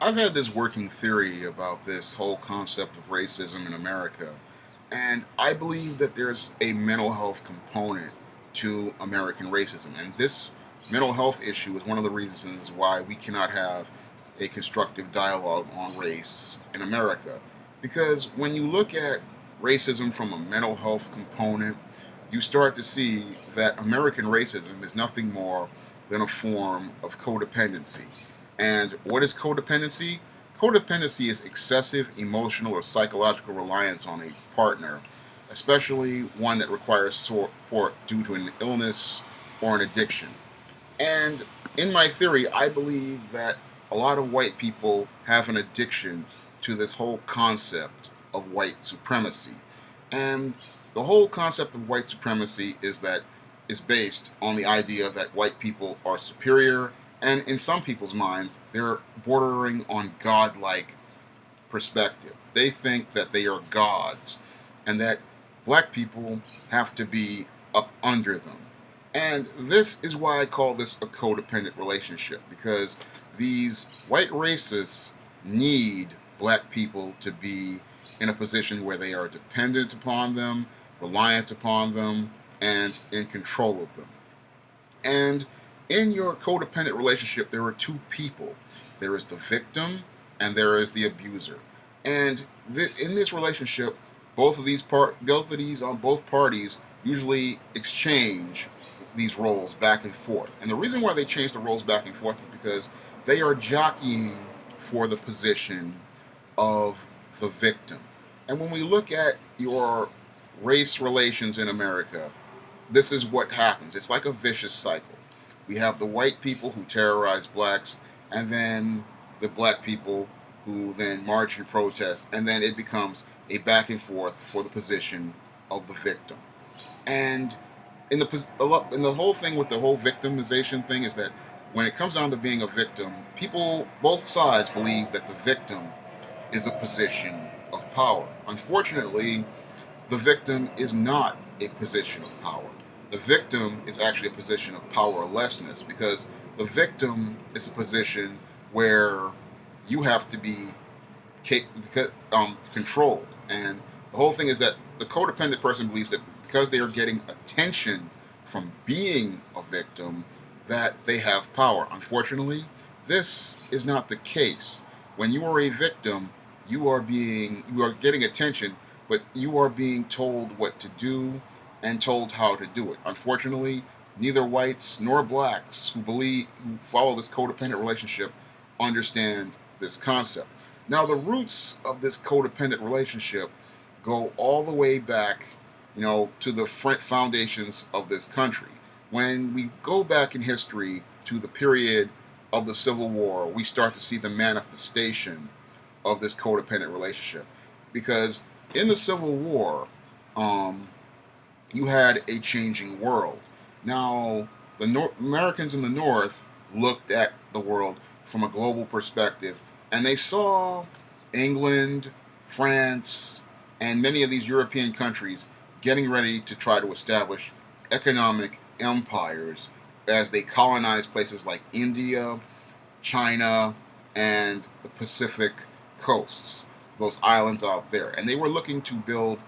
I've had this working theory about this whole concept of racism in America, and I believe that there's a mental health component to American racism. And this mental health issue is one of the reasons why we cannot have a constructive dialogue on race in America. Because when you look at racism from a mental health component, you start to see that American racism is nothing more than a form of codependency. And what is codependency? Codependency is excessive emotional or psychological reliance on a partner, especially one that requires support due to an illness or an addiction. And in my theory, I believe that a lot of white people have an addiction to this whole concept of white supremacy. And the whole concept of white supremacy is based on the idea that white people are superior, and in some people's minds, they're bordering on godlike perspective. They think that they are gods and that black people have to be up under them. And this is why I call this a codependent relationship, because these white racists need black people to be in a position where they are dependent upon them, reliant upon them, and in control of them. And in your codependent relationship, there are two people. There is the victim and there is the abuser. And in this relationship, both parties usually exchange these roles back and forth. And the reason why they change the roles back and forth is because they are jockeying for the position of the victim. And when we look at your race relations in America, this is what happens. It's like a vicious cycle. We have the white people who terrorize blacks, and then the black people who then march and protest, and then it becomes a back and forth for the position of the victim. And in the whole thing with the whole victimization thing is that when it comes down to being a victim, people, both sides, believe that the victim is a position of power. Unfortunately, the victim is not a position of power. The victim is actually a position of powerlessness, because the victim is a position where you have to be controlled. And the whole thing is that the codependent person believes that because they are getting attention from being a victim, that they have power. Unfortunately, this is not the case. When you are a victim, you are getting attention, but you are being told what to do and told how to do it. Unfortunately, neither whites nor blacks who follow this codependent relationship understand this concept. Now, the roots of this codependent relationship go all the way back, to the foundations of this country. When we go back in history to the period of the Civil War, we start to see the manifestation of this codependent relationship. Because in the Civil War, you had a changing world. Now, the Americans in the North looked at the world from a global perspective, and they saw England, France, and many of these European countries getting ready to try to establish economic empires as they colonized places like India, China, and the Pacific coasts, those islands out there. And they were looking to build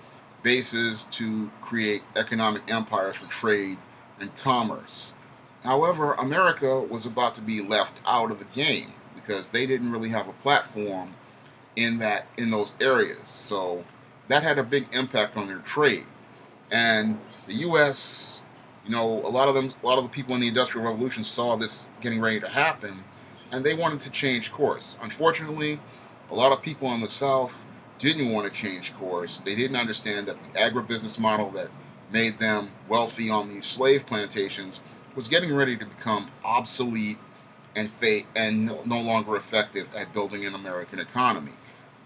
bases to create economic empires for trade and commerce. However, America was about to be left out of the game because they didn't really have a platform in those areas. So that had a big impact on their trade. And the U.S., a lot of the people in the Industrial Revolution saw this getting ready to happen, and they wanted to change course. Unfortunately, a lot of people in the South didn't want to change course. They didn't understand that the agribusiness model that made them wealthy on these slave plantations was getting ready to become obsolete and no longer effective at building an American economy.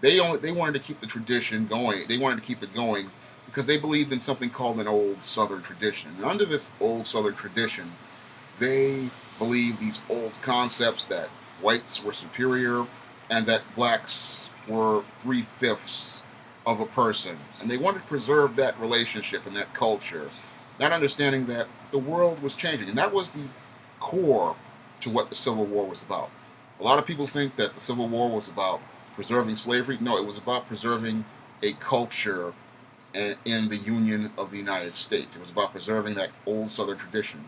They wanted to keep the tradition going. They wanted to keep it going because they believed in something called an old Southern tradition. And under this old Southern tradition, they believed these old concepts that whites were superior and that blacks were three-fifths of a person. And they wanted to preserve that relationship and that culture, not understanding that the world was changing. And that was the core to what the Civil War was about. A lot of people think that the Civil War was about preserving slavery. No, it was about preserving a culture in the Union of the United States. It was about preserving that old Southern tradition.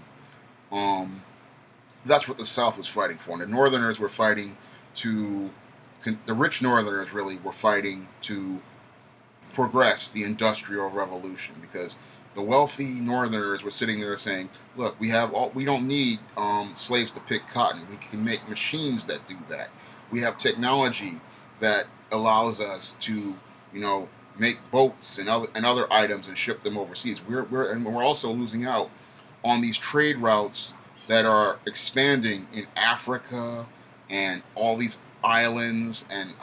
Um, that's what the South was fighting for. And the Northerners were fighting to, the rich Northerners really were fighting to progress the Industrial Revolution, because the wealthy Northerners were sitting there saying, "Look, we don't need slaves to pick cotton. We can make machines that do that. We have technology that allows us to, you know, make boats and other items and ship them overseas. We're also losing out on these trade routes that are expanding in Africa and all these islands and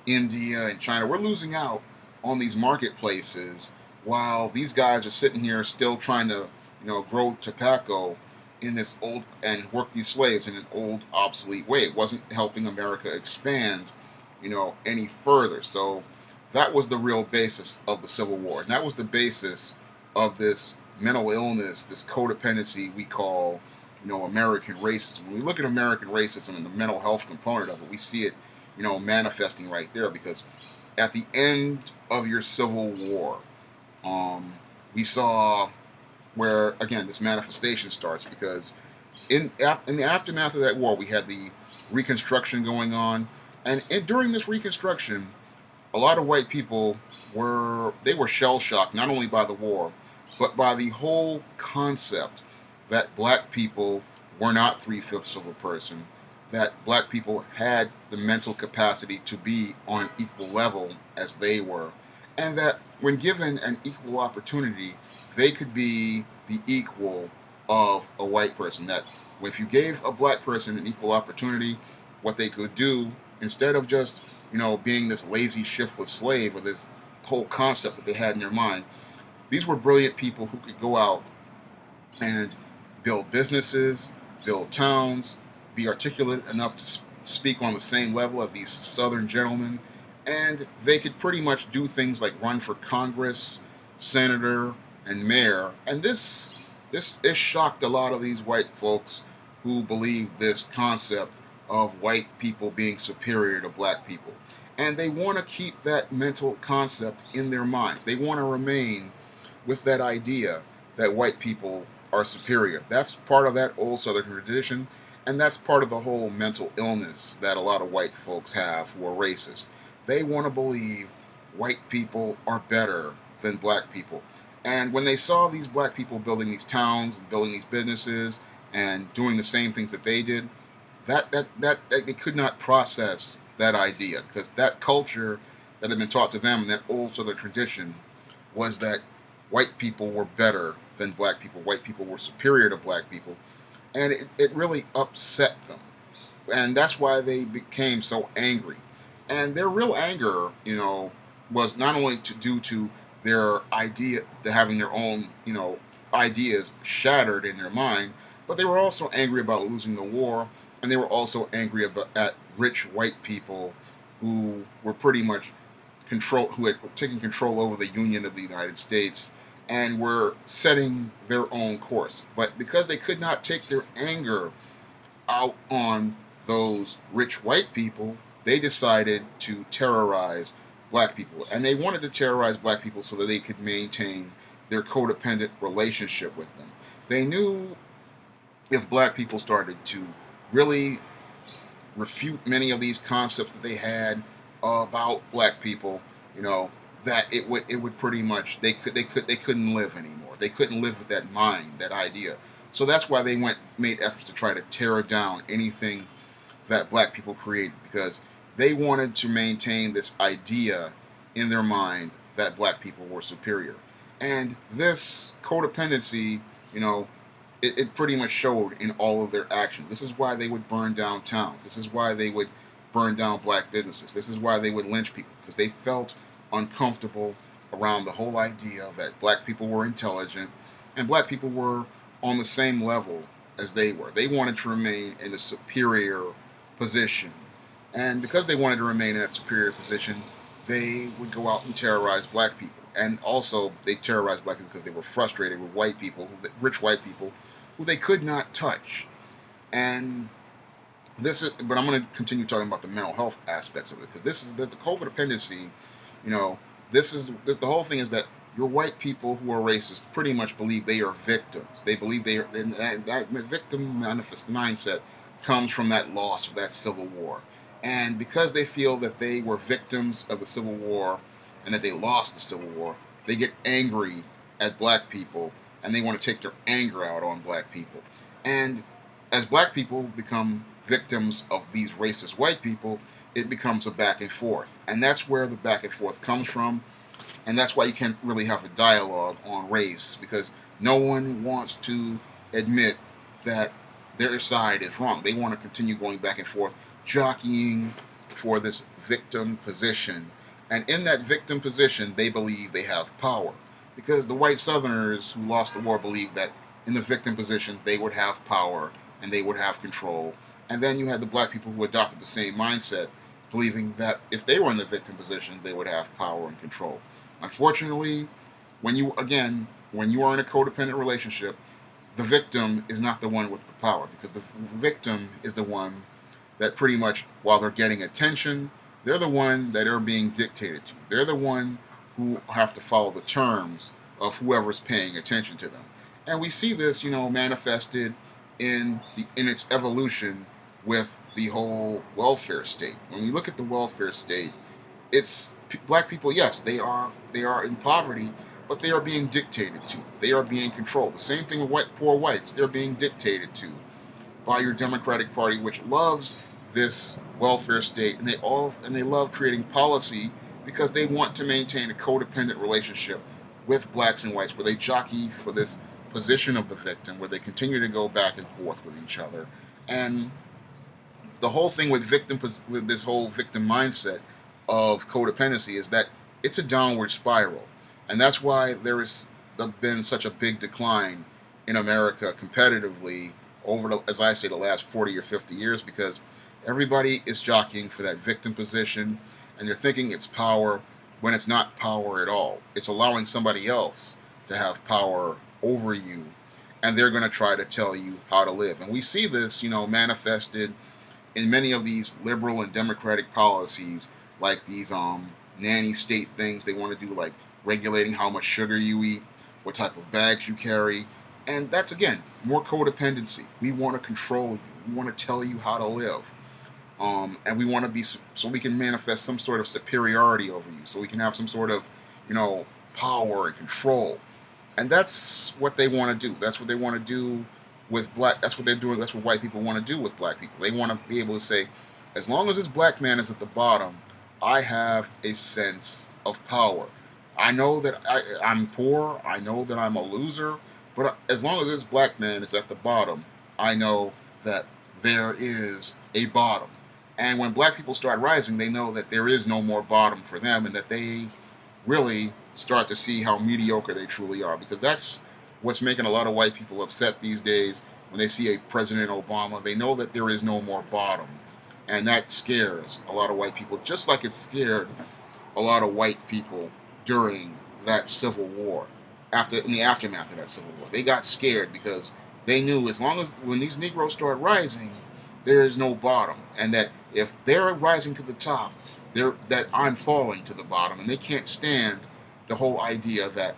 India and China. We're losing out on these marketplaces while these guys are sitting here still trying to, grow tobacco in this old and work these slaves in an old obsolete way. It wasn't helping America expand, any further. So that was the real basis of the Civil War, and that was the basis of this mental illness, this codependency we call, American racism. When we look at American racism and the mental health component of it, we see it, manifesting right there, because at the end of your Civil War, we saw where, again, this manifestation starts, because in the aftermath of that war, we had the Reconstruction going on, and during this Reconstruction, a lot of white people were shell shocked not only by the war, but by the whole concept that black people were not 3/5 of a person, that black people had the mental capacity to be on an equal level as they were, and that when given an equal opportunity, they could be the equal of a white person. That if you gave a black person an equal opportunity, what they could do, instead of just, being this lazy, shiftless slave, or this whole concept that they had in their mind, these were brilliant people who could go out and build businesses, build towns, be articulate enough to speak on the same level as these Southern gentlemen, and they could pretty much do things like run for Congress, senator, and mayor. And this shocked a lot of these white folks who believed this concept of white people being superior to black people. And they want to keep that mental concept in their minds. They want to remain with that idea that white people are superior. That's part of that old Southern tradition, and that's part of the whole mental illness that a lot of white folks have who are racist. They want to believe white people are better than black people. And when they saw these black people building these towns and building these businesses and doing the same things that they did, that they could not process that idea, because that culture that had been taught to them in that old Southern tradition was that white people were better than black people. White people were superior to black people. And it really upset them. And that's why they became so angry. And their real anger, was not only due to their idea, to having their own, ideas shattered in their mind, but they were also angry about losing the war, and they were also angry at rich white people who were pretty much who had taken control over the Union of the United States and were setting their own course. But because they could not take their anger out on those rich white people, they decided to terrorize black people. And they wanted to terrorize black people so that they could maintain their codependent relationship with them. They knew if black people started to really refute many of these concepts that they had about black people, that it would pretty much, they couldn't live anymore. They couldn't live with that mind, that idea. So that's why they made efforts to try to tear down anything that black people created, because they wanted to maintain this idea in their mind that black people were superior. And this codependency, it pretty much showed in all of their actions. This is why they would burn down towns. This is why they would burn down black businesses. This is why they would lynch people, because they felt uncomfortable around the whole idea that black people were intelligent and black people were on the same level as they were. They wanted to remain in a superior position. And because they wanted to remain in that superior position, they would go out and terrorize black people. And also, they terrorized black people because they were frustrated with rich white people, who they could not touch. And but I'm going to continue talking about the mental health aspects of it, because this is the codependency. You know, the whole thing is that your white people who are racist pretty much believe they are victims. They believe they are, and that victim manifest mindset comes from that loss of that civil war, and because they feel that they were victims of the civil war and that they lost the civil war, they get angry at black people and they want to take their anger out on black people. And as black people become victims of these racist white people, it becomes a back and forth. And that's where the back and forth comes from. And that's why you can't really have a dialogue on race, because no one wants to admit that their side is wrong. They want to continue going back and forth, jockeying for this victim position. And in that victim position, they believe they have power. Because the white Southerners who lost the war believed that in the victim position, they would have power and they would have control. And then you had the black people who adopted the same mindset, believing that if they were in the victim position, they would have power and control. Unfortunately, when you are in a codependent relationship, the victim is not the one with the power, because the victim is the one that pretty much, while they're getting attention, they're the one that are being dictated to. They're the one who have to follow the terms of whoever's paying attention to them. And we see this, manifested in its evolution with the whole welfare state. When we look at the welfare state, it's black people. Yes, they are in poverty, but they are being dictated to. They are being controlled. The same thing with poor whites. They're being dictated to by your Democratic Party, which loves this welfare state, and they love creating policy because they want to maintain a codependent relationship with blacks and whites, where they jockey for this position of the victim, where they continue to go back and forth with each other. And the whole thing with with this whole victim mindset of codependency is that it's a downward spiral, and that's why there has been such a big decline in America competitively over as I say, the last 40 or 50 years, because everybody is jockeying for that victim position, and they're thinking it's power when it's not power at all. It's allowing somebody else to have power over you, and they're going to try to tell you how to live. And we see this, manifested in many of these liberal and democratic policies, like these nanny state things they want to do, like regulating how much sugar you eat, what type of bags you carry. And that's, again, more codependency. We want to control you. We want to tell you how to live. And we want to be, so we can manifest some sort of superiority over you, so we can have some sort of, power and control. And that's what they want to do. That's what they want to do with black. That's what they're doing. That's what white people want to do with black people. They want to be able to say, as long as this black man is at the bottom, I have a sense of power. I know that I'm poor. I know that I'm a loser. But as long as this black man is at the bottom, I know that there is a bottom. And when black people start rising, they know that there is no more bottom for them, and that they really start to see how mediocre they truly are. Because that's what's making a lot of white people upset these days. When they see a President Obama, they know that there is no more bottom. And that scares a lot of white people, just like it scared a lot of white people during that Civil War. In the aftermath of that Civil War, they got scared because they knew, as long as when these Negroes start rising, there is no bottom, and that if they're rising to the top, that I'm falling to the bottom, and they can't stand the whole idea that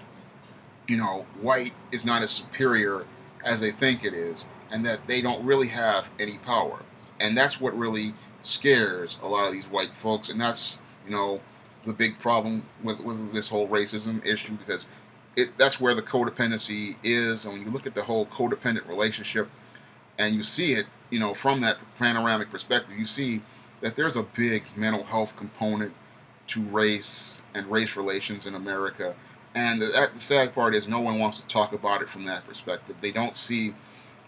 white is not as superior as they think it is, and that they don't really have any power. And that's what really scares a lot of these white folks, and that's the big problem with this whole racism issue, because that's where the codependency is. And when you look at the whole codependent relationship and you see it, from that panoramic perspective, you see that there's a big mental health component to race and race relations in America. And the sad part is no one wants to talk about it from that perspective. They don't see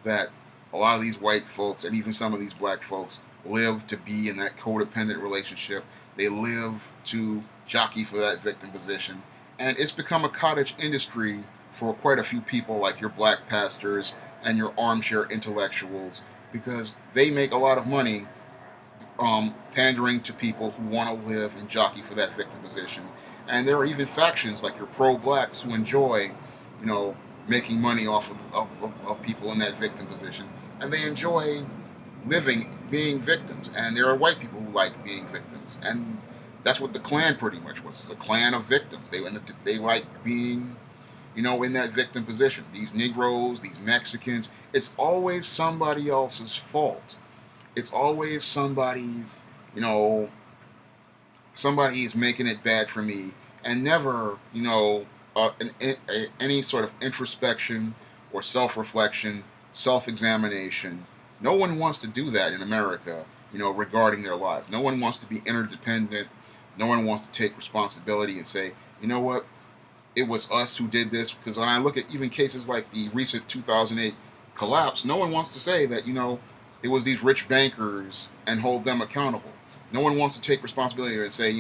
that a lot of these white folks and even some of these black folks live to be in that codependent relationship. They live to jockey for that victim position. And it's become a cottage industry for quite a few people, like your black pastors and your armchair intellectuals, because they make a lot of money pandering to people who want to live and jockey for that victim position. And there are even factions like your pro-blacks who enjoy, making money off of people in that victim position. And they enjoy being victims, and there are white people who like being victims, and that's what the Klan pretty much was. It's a clan of victims. They like being, in that victim position. These Negroes, these Mexicans, it's always somebody else's fault. It's always somebody's making it bad for me, and never, any sort of introspection or self-reflection, self-examination. No one wants to do that in America, regarding their lives. No one wants to be interdependent. No one wants to take responsibility and say, you know what, it was us who did this. Because when I look at even cases like the recent 2008 collapse, no one wants to say that, it was these rich bankers and hold them accountable. No one wants to take responsibility and say,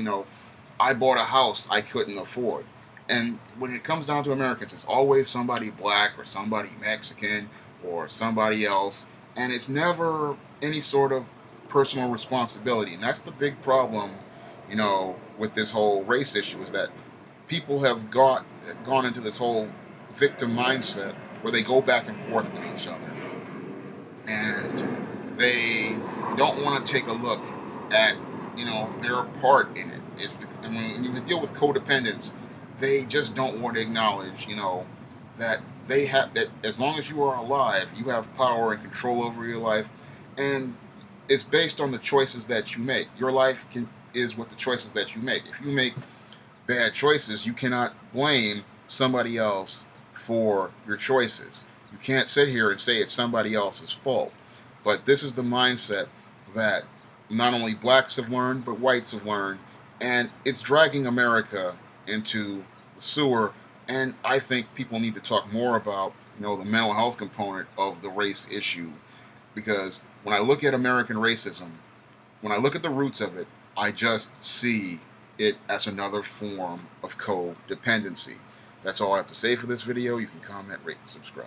I bought a house I couldn't afford. And when it comes down to Americans, it's always somebody black or somebody Mexican or somebody else. And it's never any sort of personal responsibility. And that's the big problem, with this whole race issue, is that people have gone into this whole victim mindset where they go back and forth with each other. And they don't want to take a look at, their part in it. And when you deal with codependence, they just don't want to acknowledge, that that as long as you are alive, you have power and control over your life, and it's based on the choices that you make. Your life is what the choices that you make. If you make bad choices, you cannot blame somebody else for your choices. You can't sit here and say it's somebody else's fault. But this is the mindset that not only blacks have learned, but whites have learned, and it's dragging America into the sewer. And I think people need to talk more about, the mental health component of the race issue, because when I look at American racism, when I look at the roots of it, I just see it as another form of codependency. That's all I have to say for this video. You can comment, rate, and subscribe.